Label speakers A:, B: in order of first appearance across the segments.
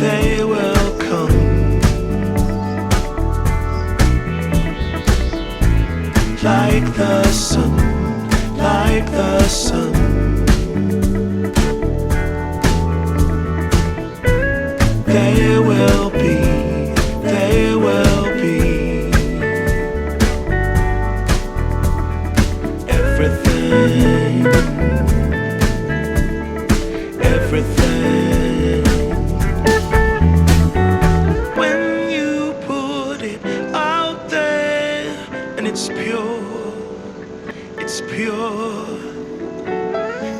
A: they will come. Like the sun, like the sun. They will be, they will be everything, everything. When you put it out there and it's pure, it's pure.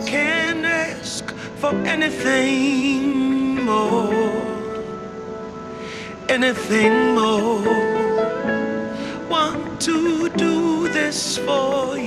A: Can't ask for anything more, anything more. Want to do this for you.